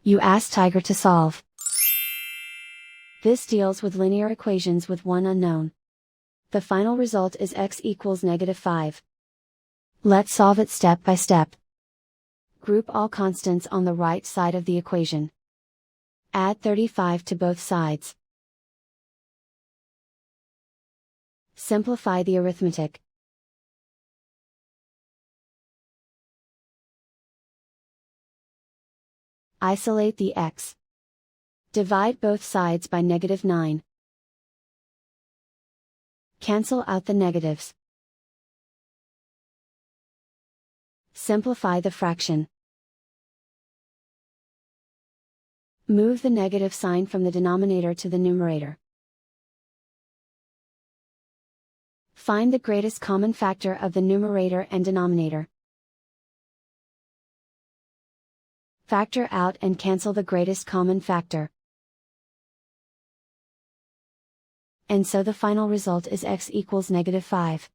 You ask Tiger to solve. This deals with linear equations with one unknown. The final result is x equals -5. Let's solve it step by step. Group all constants on the right side of the equation. Add 35 to both sides. Simplify the arithmetic. Isolate the x. Divide both sides by -9. Cancel out the negatives. Simplify the fraction. Move the negative sign from the denominator to the numerator. Find the greatest common factor of the numerator and denominator. Factor out and cancel the greatest common factor. And so the final result is x equals -5.